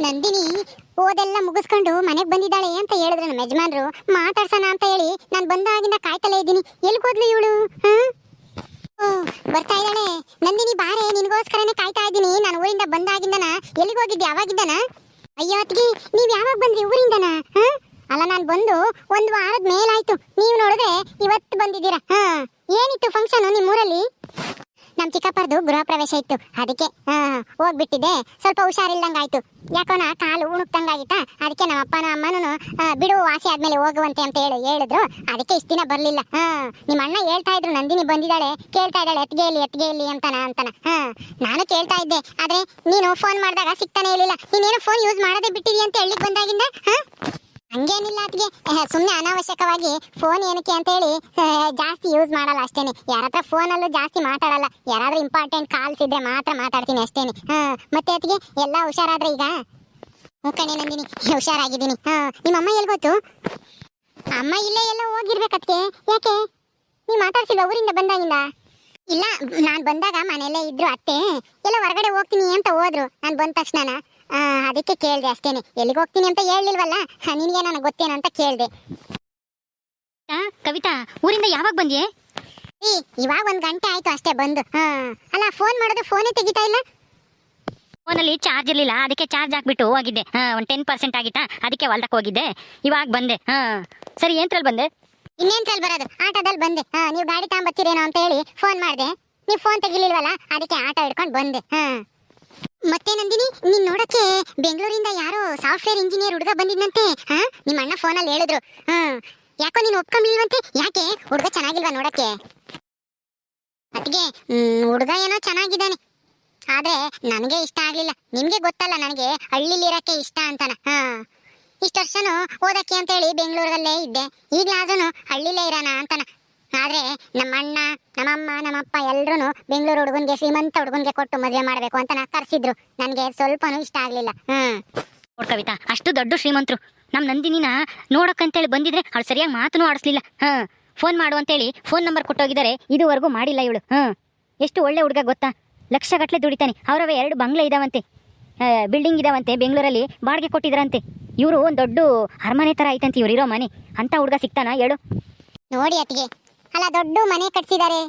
ನಂದಿನಿ ಓದೆಲ್ಲ ಮುಗಿಸ್ಕೊಂಡು ಮನೆಗೆ ಬಂದಿದ್ದಾಳೆ ಅಂತ ಹೇಳಿದ್ರು ನಮ್ಮ ಯಜಮಾನ್ರು. ಮಾತಾಡ್ಸೋಣ ಅಂತ ಹೇಳಿ ನಾನು ಬಂದಾಗಿಂದ ಕಾಯ್ತಲೇ ಇದ್ದೀನಿ. ಎಲ್ಲಿಗೋದ್ಲು ಇವಳು? ಬರ್ತಾ ಇದ್ದಾಳೆ. ನಂದಿನಿ ಬಾರೆ, ನಿನಗೋಸ್ಕರನೇ ಕಾಯ್ತಾ ಇದ್ದೀನಿ. ನಾನು ಊರಿಂದ ಬಂದಾಗಿಂದನ ಎಲ್ಲಿಗೆ ಹೋಗಿದ್ದೆ? ಯಾವಾಗಿಂದನ? ಅಯ್ಯೋ ಅತ್ತಿಗೆ, ನೀವ್ ಯಾವಾಗ ಬಂದ್ರಿ ಊರಿಂದನ? ಅಲ್ಲ, ನಾನು ಬಂದು 1 ವಾರದ ಮೇಲಾಯ್ತು. ನೀವು ನೋಡಿದ್ರೆ ಇವತ್ತು ಬಂದಿದ್ದೀರಾ. ಏನಿತ್ತು ಫಂಕ್ಷನ್ ನಿಮ್ಮೂರಲ್ಲಿ? ನಮ್ಮ ಚಿಕ್ಕಪ್ಪರದು ಗೃಹ ಪ್ರವೇಶ ಇತ್ತು, ಅದಕ್ಕೆ ಹೋಗ್ಬಿಟ್ಟಿದ್ದೆ. ಸ್ವಲ್ಪ ಹುಷಾರಿಲ್ದಂಗಾಯ್ತು. ಯಾಕೋನ ಕಾಲು ಉಣುಕ್ದಂಗಾಗಿತ್ತ. ಅದಕ್ಕೆ ನಮ್ಮ ಅಪ್ಪನ ಅಮ್ಮನೂ ಬಿಡು, ವಾಸಿ ಆದ್ಮೇಲೆ ಹೋಗುವಂತೆ ಅಂತ ಹೇಳಿದ್ರು. ಅದಕ್ಕೆ ಇಷ್ಟ ದಿನ ಬರ್ಲಿಲ್ಲ. ನಿಮ್ಮ ಅಣ್ಣ ಹೇಳ್ತಾ ಇದ್ರು ನಂದಿನಿ ಬಂದಿದ್ದಾಳೆ, ಕೇಳ್ತಾ ಇದ್ದಾಳೆ ಎತ್ಗೆ ಇಲ್ಲಿ ಅಂತನ. ನಾನು ಕೇಳ್ತಾ ಇದ್ದೆ, ಆದ್ರೆ ನೀನು ಫೋನ್ ಮಾಡಿದಾಗ ಸಿಗ್ತಾನೆ ಇರಲಿಲ್ಲ. ನೀನೇನು ಫೋನ್ ಯೂಸ್ ಮಾಡೋದೇ ಬಿಟ್ಟಿದಿ ಅಂತ ಹೇಳಿಕ್ ಬಂದಾಗಿಂದ. ಹಂಗೇನಿಲ್ಲ ಅದ್ಗೆ, ಸುಮ್ಮನೆ ಅನಾವಶ್ಯಕವಾಗಿ ಫೋನ್ ಏನಕ್ಕೆ ಅಂತ ಹೇಳಿ ಜಾಸ್ತಿ ಯೂಸ್ ಮಾಡಲ್ಲ ಅಷ್ಟೇನೆ. ಯಾರತ್ರ ಫೋನಲ್ಲೂ ಜಾಸ್ತಿ ಮಾತಾಡಲ್ಲ. ಯಾರಾದ್ರೂ ಇಂಪಾರ್ಟೆಂಟ್ ಕಾಲ್ಸ್ ಇದ್ರೆ ಮಾತ್ರ ಮಾತಾಡ್ತೀನಿ ಅಷ್ಟೇನೆ. ಮತ್ತೆ ಅದಕ್ಕೆ ಎಲ್ಲ ಹುಷಾರಾದ್ರೆ ಈಗ? ಕಣೆ ನಂದಿನಿ, ಹುಷಾರಾಗಿದ್ದೀನಿ. ನಿಮ್ಮಮ್ಮ ಎಲ್ಲಿ ಗೊತ್ತು? ಅಮ್ಮ ಇಲ್ಲೇ ಎಲ್ಲ ಹೋಗಿರ್ಬೇಕತ್ಗೆ. ಯಾಕೆ ನೀ ಮಾತಾಡ್ಸಿಲ್ವ ಊರಿಂದ ಬಂದಾಗಿಂದ? ಇಲ್ಲ, ನಾನು ಬಂದಾಗ ಮನೆಯಲ್ಲೇ ಇದ್ರು ಅತ್ತೆ. ಎಲ್ಲ ಹೊರಗಡೆ ಹೋಗ್ತೀನಿ ಅಂತ ಹೋದ್ರು. ನಾನು ಬಂದ ತಕ್ಷಣ ಅದಕ್ಕೆ ಕೇಳ್ದೆ ಅಷ್ಟೇನೆ. ಎಲ್ಲಿಗೆ ಹೋಗ್ತೀನಿ ಅಂತ ಹೇಳಿಲ್ವಲ್ಲ, ನಿನಗೆ ನನಗೆ ಗೊತ್ತೇನ ಅಂತ ಕೇಳ್ದೆ. ಕವಿತಾ, ಊರಿಂದ ಯಾವಾಗ ಬಂದ್ಯೆ? ಇವಾಗ 1 ಗಂಟೆ ಆಯ್ತು ಅಷ್ಟೇ ಬಂದು. ಅಲ್ಲ, ಫೋನ್ ಮಾಡೋದು ಫೋನೇ ತೆಗಿತಾ ಇಲ್ಲ. ಫೋನಲ್ಲಿ ಚಾರ್ಜ್ ಇರಲಿಲ್ಲ, ಅದಕ್ಕೆ ಚಾರ್ಜ್ ಹಾಕ್ಬಿಟ್ಟು ಹೋಗಿದ್ದೆ. ಒಂದು 10% ಆಗಿತ್ತಾ, ಅದಕ್ಕೆ ಹೊಲ್ದಕ್ಕೆ ಹೋಗಿದ್ದೆ. ಇವಾಗ ಬಂದೆ. ಸರಿ, ಏನ್ರಲ್ಲಿ ಬಂದೆ? ಇನ್ನೇನ್ರಲ್ಲಿ ಬರೋದು, ಆಟೋದಲ್ಲಿ ಬಂದೆ. ನೀವು ಗಾಡಿ ತಗೊಂಬತ್ತೀರೇನೋ ಅಂತ ಹೇಳಿ ಫೋನ್ ಮಾಡಿದೆ. ನೀವು ಫೋನ್ ತೆಗಿಲಿಲ್ವಲ್ಲ, ಅದಕ್ಕೆ ಆಟೋ ಹಿಡ್ಕೊಂಡು ಬಂದೆ. ಮತ್ತೆ ನಂದಿನಿ, ನೀನ್ ನೋಡಕ್ಕೆ ಬೆಂಗಳೂರಿಂದ ಯಾರೋ ಸಾಫ್ಟ್ವೇರ್ ಇಂಜಿನಿಯರ್ ಹುಡುಗ ಬಂದಿದ್ನಂತೆ. ನಿಮ್ಮ ಅಣ್ಣ ಫೋನಲ್ಲಿ ಹೇಳಿದ್ರು. ಯಾಕೋ ನೀನು ಒಪ್ಕೊಂಡಿಲ್ವಂತೆ? ಯಾಕೆ? ಹುಡುಗ ಚೆನ್ನಾಗಿಲ್ವಾ ನೋಡಕ್ಕೆ? ಅದಕ್ಕೆ ಹುಡುಗ ಏನೋ ಚೆನ್ನಾಗಿದ್ದಾನೆ, ಆದ್ರೆ ನನಗೆ ಇಷ್ಟ ಆಗ್ಲಿಲ್ಲ. ನಿಮ್ಗೆ ಗೊತ್ತಲ್ಲ ನನಗೆ ಹಳ್ಳಿಲಿರಕ್ಕೆ ಇಷ್ಟ ಅಂತಾನ. ಇಷ್ಟು ವರ್ಷನೂ ಓದಕ್ಕೆ ಅಂತ ಹೇಳಿ ಬೆಂಗಳೂರಲ್ಲೇ ಇದ್ದೆ. ಈಗಲಾದ್ರೂ ಹಳ್ಳಿಲೇ ಇರೋಣ ಅಂತಾನ. ಆದ್ರೆ ನಮ್ಮ ಅಣ್ಣ, ನಮ್ಮಮ್ಮ, ನಮ್ಮಪ್ಪ ಎಲ್ರು ಬೆಂಗಳೂರು ಹುಡುಗನ್ಗೆ, ಶ್ರೀಮಂತ ಹುಡುಗನ್ಗೆ ಕೊಟ್ಟು ಮದುವೆ ಮಾಡ್ಬೇಕು ಅಂತ ಕರ್ಸಿದ್ರು. ನನಗೆ ಸ್ವಲ್ಪನೂ ಇಷ್ಟ ಆಗ್ಲಿಲ್ಲ. ಕವಿತಾ, ಅಷ್ಟು ದೊಡ್ಡ ಶ್ರೀಮಂತರು ನಮ್ ನಂದಿನಿನ ನೋಡಕ್ಕಂತೇಳಿ ಬಂದಿದ್ರೆ ಅವಳು ಸರಿಯಾಗಿ ಮಾತನ್ನು ಆಡಿಸ್ಲಿಲ್ಲ. ಫೋನ್ ಮಾಡು ಅಂತೇಳಿ ಫೋನ್ ನಂಬರ್ ಕೊಟ್ಟೋಗಿದ್ದಾರೆ, ಇದುವರೆಗೂ ಮಾಡಿಲ್ಲ ಇವಳು. ಎಷ್ಟು ಒಳ್ಳೆ ಹುಡುಗ ಗೊತ್ತಾ? ಲಕ್ಷಗಟ್ಲೆ ದುಡಿತಾನೆ. ಅವರವೇ 2 ಬಂಗ್ಲೆ ಇದಾವಂತೆ, ಬಿಲ್ಡಿಂಗ್ ಇದಾವಂತೆ. ಬೆಂಗಳೂರಲ್ಲಿ ಬಾಡಿಗೆ ಕೊಟ್ಟಿದ್ರಂತೆ. ಇವರು ಒಂದು ದೊಡ್ಡ ಅರಮನೆ ತರ ಐತಂತೆ ಇವ್ರು ಇರೋ ಮನೆ. ಅಂತ ಹುಡುಗ ಸಿಗ್ತಾನ ಹೇಳು? ನೋಡಿ ಅತ್ತಿಗೆ, ಅಲ್ಲ ದೊಡ್ಡ ಮನೆ ಕಟ್ಸಿದ್ದಾರೆ,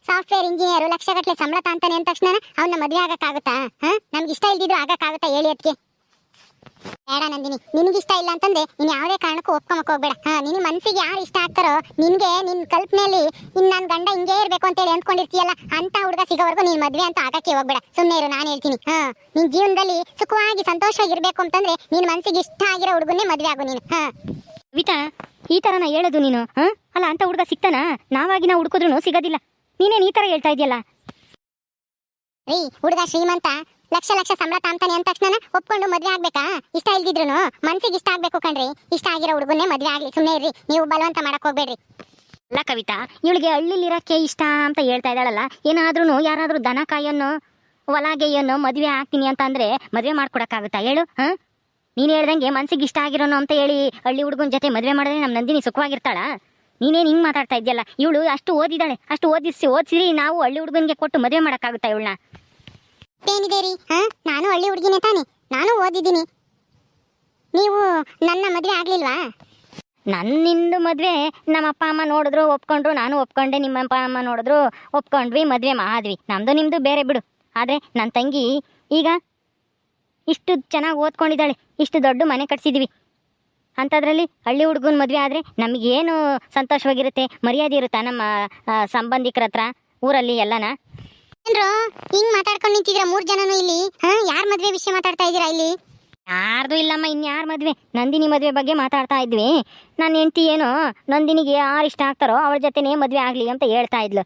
ಸಾಫ್ಟ್ವೇರ್ ಇಂಜಿನಿಯರ್, ಲಕ್ಷಗಟ್ಲೆ ಸಂಬಳ ತಾಂತಾನೆ ಅಂದ ತಕ್ಷಣ ಅವನ್ನ ಮದುವೆ ಆಗಕ್ಕಾಗುತ್ತಾ? ನಮ್ಗೆ ಇಷ್ಟ ಇಲ್ದಿದ್ರು ಆಗಕ್ಕಾಗುತ್ತಾ ಹೇಳಿ ಅತ್ತಿಗೆ? ಬೇಡ ನಂದಿನಿ, ನಿನ್ಗಿಷ್ಟ ಇಲ್ಲ ಅಂತಂದ್ರೆ ನೀನ್ ಯಾವುದೇ ಕಾರಣಕ್ಕೂ ಒಪ್ಕೊಂಬಕ್ ಹೋಗ್ಬೇಡ. ನಿನ್ ಮನ್ಸಿಗೆ ಯಾರು ಇಷ್ಟ ಆಗ್ತಾರೋ, ನಿನ್ಗೆ ನಿನ್ ಕಲ್ಪನೆಯಲ್ಲಿ ನನ್ನ ಗಂಡ ಹಿಂಗೇ ಇರ್ಬೇಕು ಅಂತೇಳಿ ಅಂದ್ಕೊಂಡಿರ್ತೀಯಲ್ಲ, ಅಂತ ಹುಡುಗ ಸಿಗೋವರೆಗೂ ನೀನ್ ಮದ್ವೆ ಅಂತ ಆಗಕ್ಕೆ ಹೋಗ್ಬೇಡ. ಸುಮ್ಮನೆ ಇರು, ನಾನು ಹೇಳ್ತೀನಿ. ನಿನ್ ಜೀವನದಲ್ಲಿ ಸುಖವಾಗಿ ಸಂತೋಷವಾಗಿರ್ಬೇಕು ಅಂತಂದ್ರೆ ನಿನ್ ಮನ್ಸಿಗೆ ಇಷ್ಟ ಆಗಿರೋ ಹುಡುಗನ್ನೇ ಮದ್ವೆ ಆಗು ನೀನು. ಕವಿತಾ, ಈ ತರ ನಾ ಹೇಳೋದು ನೀನು? ಅಲ್ಲ, ಅಂತ ಹುಡುಗ ಸಿಗ್ತಾನ? ನಾವಾಗಿ ನಾವು ಹುಡುಕಿದ್ರು ಸಿಗೋದಿಲ್ಲ. ನೀನೇನು ಈ ತರ ಹೇಳ್ತಾ ಇದೆಯಲ್ಲ? ಹುಡುಗ ಶ್ರೀಮಂತ, ಲಕ್ಷ ಸಂಬಳ ತಾಂತಾನೆ ಅಂದ ತಕ್ಷಣ ಒಪ್ಕೊಂಡು ಮದ್ವೆ ಆಗ್ಬೇಕಾ? ಇಷ್ಟ ಇಲ್ದಿದ್ರು ಮನ್ಸಿಗೆ ಇಷ್ಟ ಆಗ್ಬೇಕು ಕಣ್ರಿ. ಇಷ್ಟ ಆಗಿರೋ ಹುಡುಗನ್ನೇ ಮದ್ವೆ ಆಗ್ಲಿ. ಸುಮ್ಮನೆ ಇರ್ರಿ, ನೀವು ಬಲವಂತ ಮಾಡಕ್ ಹೋಗ್ಬೇಡ್ರಿ. ಅಲ್ಲ ಕವಿತಾ, ಇವಳಿಗೆ ಹಳ್ಳಿಲಿರಕ್ಕೆ ಇಷ್ಟ ಅಂತ ಹೇಳ್ತಾ ಇದ್ದಾಳಲ್ಲ, ಏನಾದ್ರೂ ಯಾರಾದ್ರೂ ದನ ಕಾಯೋನು, ಹೊಲಗೆಯ್ಯೋನು ಮದ್ವೆ ಆಗ್ತೀನಿ ಅಂತ ಅಂದ್ರೆ ಮದ್ವೆ ಮಾಡ್ಕೊಡಕ್ಕಾಗುತ್ತಾ ಹೇಳು? ನೀನ್ ಹೇಳ್ದಂಗೆ ಮನ್ಸಿಗೆ ಇಷ್ಟ ಆಗಿರೋನು ಅಂತ ಹೇಳಿ ಹಳ್ಳಿ ಹುಡುಗನ ಜೊತೆ ಮದ್ವೆ ಮಾಡಿದ್ರೆ ನಮ್ ನಂದಿನಿ ಸುಖವಾಗಿರ್ತಾಳ? ನೀನೇನು ಹಿಂಗ್ ಮಾತಾಡ್ತಾ ಇದ್ಯಲ್ಲ? ಇವಳು ಅಷ್ಟು ಓದಿದಾಳೆ, ಅಷ್ಟು ಓದಿಸಿ ನಾವು ಹಳ್ಳಿ ಹುಡುಗನ್ಗೆ ಕೊಟ್ಟು ಮದ್ವೆ ಮಾಡಕ್ಕಾಗುತ್ತಾ ಇವಳನ್ನ? ಏನಿದೆ ರೀ, ನಾನು ಹಳ್ಳಿ ಹುಡುಗಿನೇ ತಾನೆ, ನಾನು ಓದಿದ್ದೀನಿ. ನೀವು ನನ್ನ ಮದ್ವೆ ಆಗ್ಲಿಲ್ವಾ? ನಿಂದು ಮದ್ವೆ ನಮ್ಮ ಅಪ್ಪ ಅಮ್ಮ ನೋಡಿದ್ರು ಒಪ್ಕೊಂಡ್ರು, ನಾನು ಒಪ್ಕೊಂಡೆ. ನಿಮ್ಮ ಅಪ್ಪ ಅಮ್ಮ ನೋಡಿದ್ರು ಒಪ್ಕೊಂಡ್ವಿ, ಮದ್ವೆ ಮಾಡಿದ್ವಿ. ನಮ್ದು ನಿಮ್ದು ಬೇರೆ ಬಿಡು. ಆದ್ರೆ ನನ್ನ ತಂಗಿ ಈಗ ಇಷ್ಟು ಚೆನ್ನಾಗಿ ಓದ್ಕೊಂಡಿದ್ದಾಳೆ, ಇಷ್ಟು ದೊಡ್ಡ ಮನೆ ಕಟ್ಸಿದೀವಿ. ಅಂಥದ್ರಲ್ಲಿ ಹಳ್ಳಿ ಹುಡುಗನ ಮದುವೆ ಆದರೆ ನಮಗೇನು ಸಂತೋಷವಾಗಿರುತ್ತೆ, ಮರ್ಯಾದೆ ಇರುತ್ತಾ ನಮ್ಮ ಸಂಬಂಧಿಕರ ಹತ್ರ ಊರಲ್ಲಿ ಎಲ್ಲನ? ಏನ್ರೋ ಹಿಂಗ್ ಮಾತಾಡ್ಕೊಂಡು ನಿಂತಿದ್ದೀರಾ 3 ಜನನು ಇಲ್ಲಿ? ಯಾರ ಮದುವೆ ವಿಷಯ ಮಾತಾಡ್ತಾ ಇದ್ದೀರಾ ಇಲ್ಲಿ? ಯಾರ್ದು ಇಲ್ಲಮ್ಮ, ಇನ್ಯಾರ ಮದುವೆ? ನಂದಿನಿ ಮದುವೆ ಬಗ್ಗೆ ಮಾತಾಡ್ತಾ ಇದ್ವಿ. ನನ್ನ ಹೆಂಡತಿ ಏನೋ ನಂದಿನಿಗೆ ಯಾರು ಇಷ್ಟ ಆಗ್ತಾರೋ ಅವಳ ಜೊತೆನೇ ಮದುವೆ ಆಗಲಿ ಅಂತ ಹೇಳ್ತಾ ಇದ್ಲು.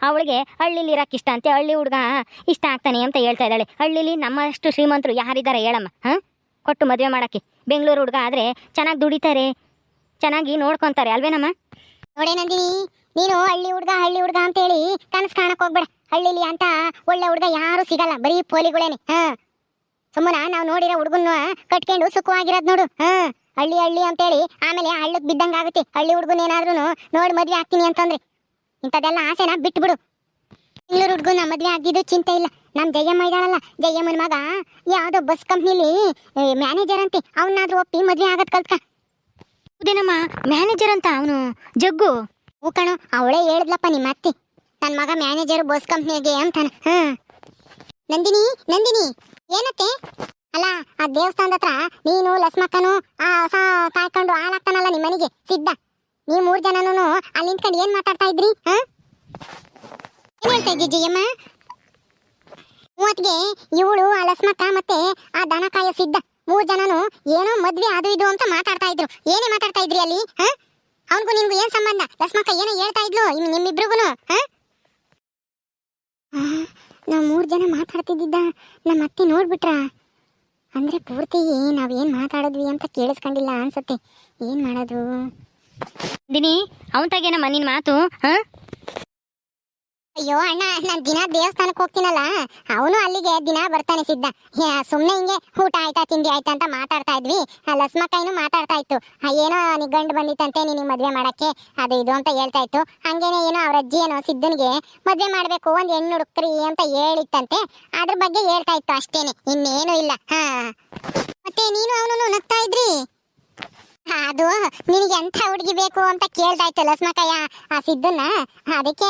ಅವಳಿಗೆ ಹಳ್ಳಿಲಿ ಇರಕ್ಕೆ ಇಷ್ಟ ಅಂತೆ, ಹಳ್ಳಿ ಹುಡುಗ ಇಷ್ಟ ಆಗ್ತಾನೆ ಅಂತ ಹೇಳ್ತಾ ಇದ್ದಾಳೆ. ಹಳ್ಳಿಲಿ ನಮ್ಮಷ್ಟು ಶ್ರೀಮಂತರು ಯಾರಿದ್ದಾರೆ ಹೇಳಮ್ಮ? ಕೊಟ್ಟು ಮದುವೆ ಮಾಡೋಕ್ಕೆ. ಬೆಂಗಳೂರು ಹುಡುಗ ಆದರೆ ಚೆನ್ನಾಗಿ ದುಡಿತಾರೆ, ಚೆನ್ನಾಗಿ ನೋಡ್ಕೊತಾರೆ ಅಲ್ವೇನಮ್ಮ? ನೋಡೇ ನಂದಿನಿ, ನೀನು ಹಳ್ಳಿ ಹುಡುಗ ಅಂತೇಳಿ ಕನಸು ಕಾಣಕ್ ಹೋಗ್ಬೇಡ. ಹಳ್ಳಿಲಿ ಅಂತ ಒಳ್ಳೆ ಹುಡುಗ ಯಾರು ಸಿಗಲ್ಲ, ಬರೀ ಪೋಲಿಗಳೇನೆ. ಸುಮ್ಮನ ನಾವು ನೋಡಿರೋ ಹುಡುಗನ್ನ ಕಟ್ಕೊಂಡು ಸುಖವಾಗಿರೋದು ನೋಡು. ಹಳ್ಳಿ ಅಂತೇಳಿ ಆಮೇಲೆ ಹಳ್ಳಕ್ ಬಿದ್ದಂಗ ಆಗುತ್ತೆ. ಹಳ್ಳಿ ಹುಡುಗನ ಏನಾದ್ರೂ ನೋಡಿ ಮದ್ವೆ ಆಗ್ತೀನಿ ಅಂತಂದ್ರೆ ಇಂಥದ್ದೆಲ್ಲ ಆಸೆನ ಬಿಟ್ಬಿಡು. ಬೆಂಗಳೂರು ಹುಡುಗನ ಮದ್ವೆ ಆಗಿದ್ದು ಚಿಂತೆ ಇಲ್ಲ. ನಮ್ ಜಯಮ್ಮ ಇದ್ದಾಳಲ್ಲ, ಜಯಮ್ಮನ ಮಗ ಯಾವ್ದೋ ಬಸ್ ಕಂಪ್ನಿಲಿ ಮ್ಯಾನೇಜರ್ ಅಂತೆ. ಅವನಾದ್ರೂ ಒಪ್ಪಿ ಮದ್ವೆ ಆಗದ್ ಕಲ್ತ್ಕ. ಹೌದೇನಮ್ಮ, ಮ್ಯಾನೇಜರ್ ಅಂತ ಅವನು ಜಗ್ಗು? ಹೂ ಕಣೋ, ಅವಳೇ ಹೇಳಿದ್ಲಪ್ಪ ನಿಮ್ಮ ಅತ್ತಿ, ನನ್ ಮಗ ಮ್ಯಾನೇಜರ್ ಬಸ್ ಕಂಪ್ನಿಗೆ ಅಂತಾನ. ನಂದಿನಿ, ನಂದಿನಿ, ಏನತ್ತೆ? ಅಲ್ಲ, ಆ ದೇವಸ್ಥಾನದ ಹತ್ರ ನೀನು ಲಸ್ಮಕ್ಕನು ಆ ಹೊಸ ಕಾಯ್ಕೊಂಡು ಹಾಲಾಗ್ತಾನಲ್ಲ ನಿಮ್ಮ ಮನೆಗೆ ಸಿದ್ಧ, ನೀವು 3 ಜನನು ಅಲ್ಲಿ ನಿಂತ್ಕೊಂಡು ಏನ್ ಮಾತಾಡ್ತಾ ಇದ್ರಿ? ಏನ್ ಹೇಳ್ತಾ ಇದ್ದಿ ಜಯಮ್ಮ? ಮೂವತ್ಗೆ ಇವಳು ಆ ಲಸ್ಮಕ್ಕ ಮತ್ತೆ ಆ ದನಕಾಯ ಸಿದ್ಧ 3 ಜನನು ಏನೋ ಮದ್ವೆ ಅದು ಇದು ಅಂತ ಮಾತಾಡ್ತಾ ಇದ್ರು. ಏನೇ ಮಾತಾಡ್ತಾ ಇದ್ರಿ ಅಲ್ಲಿ? ಅವನ್ಗೂ ನಿನ್ಗೂ ಏನ್ ಸಂಬಂಧ? ಲಸ್ಮಕ್ಕ ಏನೋ ಹೇಳ್ತಾ ಇದ್ಲು ನಿಮ್ಮಿಬ್ರಿಗೂನು. ನಾವು 3 ಜನ ಮಾತಾಡ್ತಿದ್ದ ನಮ್ಮ ಅತ್ತೆ ನೋಡ್ಬಿಟ್ರ? ಅಂದ್ರೆ ಪೂರ್ತಿ ನಾವೇನ್ ಮಾತಾಡಿದ್ವಿ ಅಂತ ಕೇಳಿಸ್ಕೊಂಡಿಲ್ಲ ಅನ್ಸತ್ತೆ. ಏನ್ ಮಾಡೋದು? ದಿನಿ, ಅವನ್ ತಾಗೇನಮ್ಮ ನಿನ್ ಮಾತು? ಅಯ್ಯೋ ಅಣ್ಣ, ನಾನ್ ದಿನ ದೇವಸ್ಥಾನಕ್ಕೆ ಹೋಗ್ತೀನಲ್ಲ, ಅವನು ಅಲ್ಲಿಗೆ ದಿನ ಬರ್ತಾನೆ ಸಿದ್ಧ. ಸುಮ್ನೆ ಹಿಂಗೆ ಊಟ ಆಯ್ತಾ ತಿಂಡಿ ಆಯ್ತಾ ಅಂತ ಮಾತಾಡ್ತಾ ಇದ್ವಿ. ಲಸ್ಮಕ್ಕನು ಮಾತಾಡ್ತಾ ಇತ್ತು, ಏನೋ ನಿಗ್ ಗಂಡು ಬಂದಿತ್ತಂತೆ ನಿನಗೆ ಮದ್ವೆ ಮಾಡಕ್ಕೆ ಅದು ಇದು ಅಂತ ಹೇಳ್ತಾ ಇತ್ತು. ಹಂಗೇನೆ ಏನೋ ಅವ್ರ ಅಜ್ಜಿ ಏನೋ ಸಿದ್ಧನಿಗೆ ಮದ್ವೆ ಮಾಡ್ಬೇಕು, ಒಂದ್ ಹೆಣ್ಣು ಹುಡುಕ್ರಿ ಅಂತ ಹೇಳಿತ್ತಂತೆ. ಅದ್ರ ಬಗ್ಗೆ ಹೇಳ್ತಾ ಇತ್ತು ಅಷ್ಟೇನೆ, ಇನ್ನೇನು ಇಲ್ಲ. ಮತ್ತೆ ನೀನು ಅವನು ನಗ್ತಾ ಇದ್ರಿ. ಅದು ನಿನಗೆ ಎಂಥ ಹುಡುಗಿ ಬೇಕು ಅಂತ ಕೇಳ್ತಾ ಇತ್ತು ಲಸ್ಮಕ್ಕಯ್ಯ ಆ ಸಿದ್ದನ್ನ. ಅದಕ್ಕೆ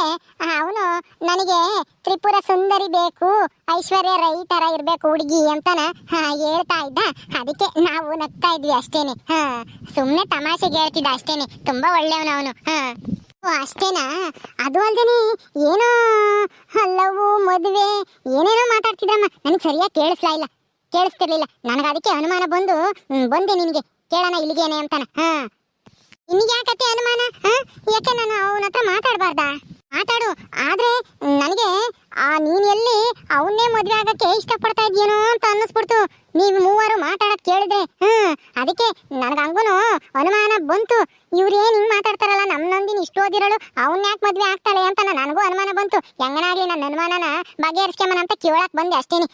ಅವನು ನನಗೆ ತ್ರಿಪುರ ಸುಂದರಿ ಬೇಕು, ಐಶ್ವರ್ಯ ರೈ ತರ ಇರ್ಬೇಕು ಹುಡುಗಿ ಅಂತಾನ ಹೇಳ್ತಾ ಇದ್ದ. ಅದಕ್ಕೆ ನಾವು ನಗ್ತಾ ಇದ್ವಿ ಅಷ್ಟೇನೆ. ಸುಮ್ನೆ ತಮಾಷೆಗೆ ಹೇಳ್ತಿದ್ದ ಅಷ್ಟೇನೆ. ತುಂಬಾ ಒಳ್ಳೆಯವನು ಅವನು. ಅಷ್ಟೇನಾ? ಅದು ಅಲ್ದೇನೆ ಏನೋ ಲವ್ ಮದುವೆ ಏನೇನೋ ಮಾತಾಡ್ತಿದ್ರಮ್ಮ, ನನಗೆ ಸರಿಯಾಗಿ ಕೇಳಿಸ್ತಿರ್ಲಿಲ್ಲ. ನನಗೆ ಅದಕ್ಕೆ ಅನುಮಾನ ಬಂದೆ ನಿನಗೆ ಕೇಳೋಣ ಇಲ್ಲಿಗೇನೆ ಅಂತಾನ. ನಿನಗೆ ಯಾಕತ್ತೆ ಅನುಮಾನ? ಯಾಕೆ ನಾನು ಅವನ ಹತ್ರ ಮಾತಾಡಬಾರ್ದಾ? ಮಾತಾಡು, ಆದ್ರೆ ನನಗೆ ನೀನ್ ಎಲ್ಲಿ ಅವನ್ನೇ ಮದ್ವೆ ಆಗಕ್ಕೆ ಇಷ್ಟಪಡ್ತಾ ಇದ್ಯೇನೋ ಅಂತ ಅನ್ನಿಸ್ಬಿಡ್ತು ನೀವು 3 ಮಾತಾಡೋದ್ ಕೇಳಿದ್ರೆ. ಅದಕ್ಕೆ ನನಗೆ ಹಂಗೂನು ಅನುಮಾನ ಬಂತು. ಇವ್ರೇನ್ ಹಿಂಗ್ ಮಾತಾಡ್ತಾರಲ್ಲ, ನಮ್ ನಂದಿನಿ ಇಷ್ಟು ಓದಿರಳು ಅವನ್ ಯಾಕೆ ಮದ್ವೆ ಆಗ್ತಾಳೆ ಅಂತ ನನಗೂ ಅನುಮಾನ ಬಂತು. ಹೆಂಗನಾಗ್ಲಿ ನನ್ನ ಅನುಮಾನನ ಬಗೆಹರಿಸ್ಕೊಂಬನ ಅಂತ ಕೇಳಕ್ ಬಂದೆ ಅಷ್ಟೇನೆ.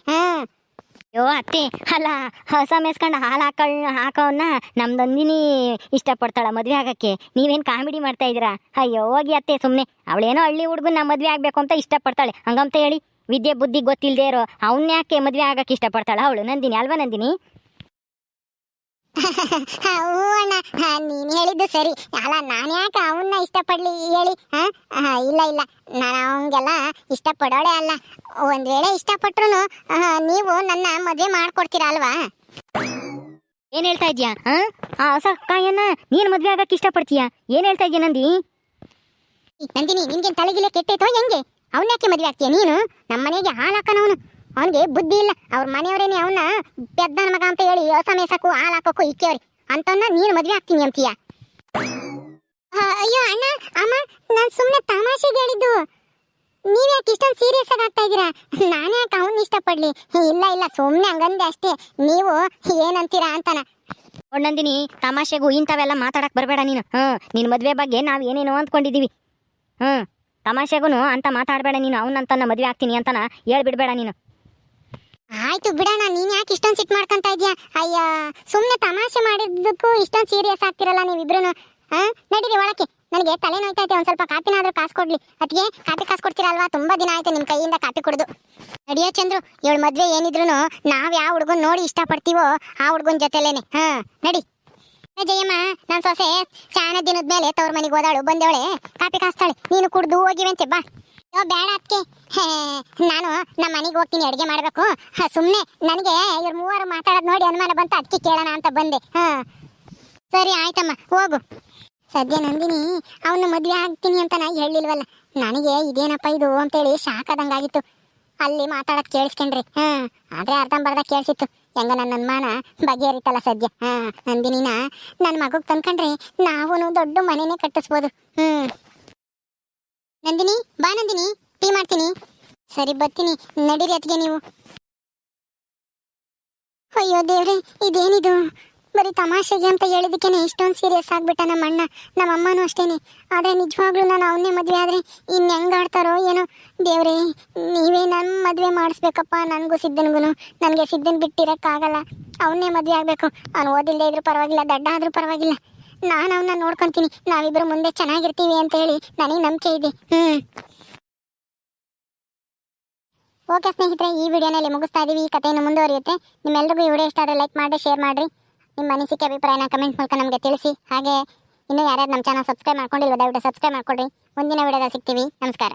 ಅಯ್ಯೋ ಅತ್ತೆ, ಅಲ್ಲ ಹೊಸ ಮೇಸ್ಕೊಂಡು ಹಾಲು ಹಾಕೋನ್ನ ನಮ್ ನಂದಿನಿ ಇಷ್ಟಪಡ್ತಾಳ ಮದ್ವೆ ಆಗಕ್ಕೆ? ನೀವೇನ್ ಕಾಮಿಡಿ ಮಾಡ್ತಾ ಇದೀರಾ? ಅಯ್ಯೋ ಹೋಗಿ ಅತ್ತೆ ಸುಮ್ನೆ. ಅವಳೇನೋ ಹಳ್ಳಿ ಹುಡುಗನ ಮದ್ವೆ ಆಗ್ಬೇಕು ಅಂತ ಇಷ್ಟಪಡ್ತಾಳೆ ಹಂಗಂತ ಹೇಳಿ ವಿದ್ಯೆ ಬುದ್ಧಿ ಗೊತ್ತಿಲ್ದೇ ಇರೋ ಅವನ್ ಯಾಕೆ ಮದ್ವೆ ಆಗಕ್ಕೆ ಇಷ್ಟಪಡ್ತಾಳ ಅವಳು? ನಂದಿನಿ ಅಲ್ವಾ ನಂದಿನಿ? ಅಣ್ಣ, ನೀನ್ ಹೇಳಿದ್ದು ಸರಿ. ಅಲ್ಲ, ನಾನು ಯಾಕೆ ಅವನ್ನ ಇಷ್ಟಪಡ್ಲಿ ಹೇಳಿ? ಇಲ್ಲ, ನಾನು ಅವಂಗೆಲ್ಲ ಇಷ್ಟಪಡೋಳೆ ಅಲ್ಲ. ಒಂದ್ ವೇಳೆ ಇಷ್ಟಪಟ್ರು ನೀವು ನನ್ನ ಮದ್ವೆ ಮಾಡ್ಕೊಡ್ತೀರಾ ಅಲ್ವಾ? ಏನ್ ಹೇಳ್ತಾ ಇದ್ಯಾ? ಆ ಹೊಸ ಕಾಯನ್ನ ನೀನ್ ಮದ್ವೆ ಆಗಕ್ಕೆ ಇಷ್ಟಪಡ್ತೀಯಾ? ಏನ್ ಹೇಳ್ತಾ ಇದ್ಯಾ ನಂದಿನಿ? ನಿನ್ಗೇನ್ ತಲೆಗಿಲೆ ಕೆಟ್ಟೈತೋ ಹೆಂಗೆ? ಅವನ್ ಯಾಕೆ ಮದ್ವೆ ಆಗ್ತೀಯ ನೀನು? ನಮ್ಮ ಮನೆಗೆ ಹಾಲಾಕನವನು, ಅವನಿಗೆ ಬುದ್ಧಿ ಇಲ್ಲ. ಅವ್ರ ಮನೆಯವರೇನೆ ಅವನ್ನ ಪೆದ್ದನ ಮಗ ಅಂತ ಹೇಳಿ ಹೊಸ ಮೇಸಕ್ಕೂ ಹಾಲು ಹಾಕೋಕ್ಕೂ ಇಕ್ಕೇವ್ರಿ ಅಂತವನ್ನ ನೀನು ಮದ್ವೆ ಆಗ್ತೀನಿ ಅಂತೀಯ? ಅಯ್ಯೋ ಅಣ್ಣ, ಅಮ್ಮ, ನಾನ್ ಸುಮ್ನೆ ತಮಾಷೆಗೆ ಹೇಳಿದ್ದು. ನೀವ್ಯಾಕೆ ಇಷ್ಟೊಂದು ಸೀರಿಯಸ್ ಆಗಿ ಆಗ್ತಾ ಇದ್ದೀರಾ? ನಾನೇ ಯಾಕೆ ಅವನ್ನ ಇಷ್ಟಪಡ್ಲಿ? ಇಲ್ಲ, ಸುಮ್ನೆ ಹಂಗಂದೆ ಅಷ್ಟೇ. ನೀವು ಏನಂತೀರಾ ಅಂತಾನ. ನಂದಿನಿ, ತಮಾಷೆಗೂ ಇಂಥವೆಲ್ಲ ಮಾತಾಡಕ್ ಬರಬೇಡ ನೀನು. ನಿನ್ ಮದ್ವೆ ಬಗ್ಗೆ ನಾವ್ ಏನೇನೋ ಅಂದ್ಕೊಂಡಿದೀವಿ. ತಮಾಷೆಗೂ ಅಂತ ಮಾತಾಡಬೇಡ ನೀನು. ಅವನಂತನ್ನ ಮದ್ವೆ ಆಗ್ತೀನಿ ಅಂತಾನ ಹೇಳ್ಬಿಡ್ಬೇಡ ನೀನು. ಆಯ್ತು ಬಿಡೋಣ, ನೀನ್ ಯಾಕೆ ಇಷ್ಟೊಂದು ಸಿಟ್ ಮಾಡ್ಕೊಂತ ಇದ್ಯಾ? ಅಯ್ಯ, ಸುಮ್ನೆ ತಮಾಷೆ ಮಾಡಿದ್ದಕ್ಕೂ ಇಷ್ಟೊಂದು ಸೀರಿಯಸ್ ಆಗ್ತಿರಲ್ಲ ನೀವಿಬ್ರು. ನಡೀರಿ ಒಳಕ್ಕೆ, ನನಗೆ ತಲೆ ನೋಯ್ತೈತೆ. ಒಂದ್ ಸ್ವಲ್ಪ ಕಾಪಿನಾದ್ರೂ ಕಾಸು ಕೊಡ್ಲಿ. ಅದಕ್ಕೆ ಕಾಪಿ ಕಾಸು ಕೊಡ್ತೀರಲ್ವಾ? ತುಂಬಾ ದಿನ ಆಯ್ತು ನಿಮ್ ಕೈಯಿಂದ ಕಾಪಿ ಕುಡಿದು. ನಡಿಯೋ ಚಂದ್ರು, ಇವಳ ಮದ್ವೆ ಏನಿದ್ರು ನಾವ್ ಯಾವ ಹುಡುಗನ್ ನೋಡಿ ಇಷ್ಟಪಡ್ತೀವೋ ಆ ಹುಡುಗನ್ ಜೊತೆಲೇನೆ. ನಡಿ. ಜಯಮ್ಮ, ನನ್ ಸೊಸೆ ಶಾನ ದಿನದ ಮೇಲೆ ತವ್ರ ಮನೆಗೆ ಹೋದಾಳು, ಬಂದವಳೆ ಕಾಪಿ ಕಾಸ್ತಾಳೆ. ನೀನು ಕುಡ್ದು ಹೋಗಿವಂತೆ ಬಾ. ಬೇಡ ಅದಕ್ಕೆ, ನಾನು ನಮ್ಮ ಮನೆಗೆ ಹೋಗ್ತೀನಿ, ಅಡುಗೆ ಮಾಡ್ಬೇಕು. ಸುಮ್ಮನೆ ನನಗೆ ಇವ್ರು 3 ಮಾತಾಡೋದು ನೋಡಿ ಅನುಮಾನ ಬಂತು, ಅದಕ್ಕೆ ಕೇಳೋಣ ಅಂತ ಬಂದೆ. ಸರಿ ಆಯ್ತಮ್ಮ, ಹೋಗು. ಸದ್ಯ ನಂದಿನಿ ಅವನು ಮದ್ವೆ ಆಗ್ತೀನಿ ಅಂತ ನಾ ಹೇಳಿಲ್ವಲ್ಲ, ನನಗೆ ಇದೇನಪ್ಪ ಇದು ಅಂತೇಳಿ ಶಾಕ್ ಆದಂಗಾಗಿತ್ತು. ಅಲ್ಲಿ ಮಾತಾಡೋದು ಕೇಳಿಸ್ಕೊಂಡ್ರಿ. ಆದ್ರೆ ಅರ್ಧಂಬರ್ಧ ಕೇಳಿಸಿತ್ತು. ಹೆಂಗ ನನ್ನ ಅನುಮಾನ ಬಗೆಹರಿತಲ್ಲ ಸದ್ಯ. ನಂದಿನಿನ ನನ್ನ ಮಗುಗೆ ತಂದ್ಕೊಂಡ್ರೆ ನಾವು ದೊಡ್ಡ ಮನೆನೇ ಕಟ್ಟಿಸ್ಬೋದು. ನಂದಿನಿ, ಬಾ ನಂದಿನಿ, ಟೀ ಮಾಡ್ತೀನಿ. ಸರಿ ಬರ್ತೀನಿ, ನಡೀರಿ ಅತ್ತಿಗೆ ನೀವು. ಅಯ್ಯೋ ದೇವ್ರೆ, ಇದೇನಿದು? ಬರೀ ತಮಾಷೆಗೆ ಅಂತ ಹೇಳಿದಕ್ಕೇನೆ ಇಷ್ಟೊಂದು ಸೀರಿಯಸ್ ಆಗ್ಬಿಟ್ಟ ನಮ್ಮ ಅಣ್ಣ. ನಮ್ಮ ಅಮ್ಮನೂ ಅಷ್ಟೇನೆ. ಆದರೆ ನಿಜವಾಗ್ಲೂ ನಾನು ಅವನ್ನೇ ಮದುವೆ ಆದರೆ ಇನ್ನು ಹೆಂಗೆ ಆಡ್ತಾರೋ ಏನೋ. ದೇವ್ರೆ, ನೀವೇ ನನ್ನ ಮದುವೆ ಮಾಡಿಸ್ಬೇಕಪ್ಪ ನನಗೂ ಸಿದ್ದನಿಗೂ. ನನಗೆ ಸಿದ್ದನ್ ಬಿಟ್ಟಿರೋಕ್ಕಾಗಲ್ಲ, ಅವನ್ನೇ ಮದುವೆ ಆಗಬೇಕು. ಅವ್ನು ಓದಿಲ್ಲದೆ ಇದ್ರೂ ಪರವಾಗಿಲ್ಲ, ದಡ್ಡ ಆದರೂ ಪರವಾಗಿಲ್ಲ, ನಾನು ಅವನ್ನ ನೋಡ್ಕೊತೀನಿ. ನಾವಿಬ್ಬರು ಮುಂದೆ ಚೆನ್ನಾಗಿರ್ತೀವಿ ಅಂತ ಹೇಳಿ ನನಗೆ ನಂಬಿಕೆ ಇದೆ. ಓಕೆ ಸ್ನೇಹಿತರೆ, ಈ ವಿಡಿಯೋನಲ್ಲಿ ಮುಗಿಸ್ತಾ ಇದೀವಿ. ಈ ಕಥೆಯನ್ನು ಮುಂದುವರಿಯುತ್ತೆ. ನಿಮ್ಮೆಲ್ಲರಿಗೂ ಈ ವಿಡಿಯೋ ಇಷ್ಟ ಆದರೆ ಲೈಕ್ ಮಾಡಿ, ಶೇರ್ ಮಾಡಿರಿ. ನಿಮ್ಮ ಅನಿಸಿಕೆ ಅಭಿಪ್ರಾಯನ ಕಮೆಂಟ್ ಮೂಲಕ ನಮಗೆ ತಿಳಿಸಿ. ಹಾಗೆ ಇನ್ನೂ ಯಾರ್ಯಾರು ನಮ್ಮ ಚಾನಲ್ ಸಬ್ಸ್ಕ್ರೈಬ್ ಮಾಡ್ಕೊಂಡಿಲ್ವ ದಯವಿಟ್ಟು ಸಬ್ಸ್ಕ್ರೈಬ್ ಮಾಡ್ಕೊಡ್ರಿ. ಮುಂದಿನ ವಿಡಿಯೋದಲ್ಲಿ ಸಿಗ್ತೀವಿ. ನಮಸ್ಕಾರ.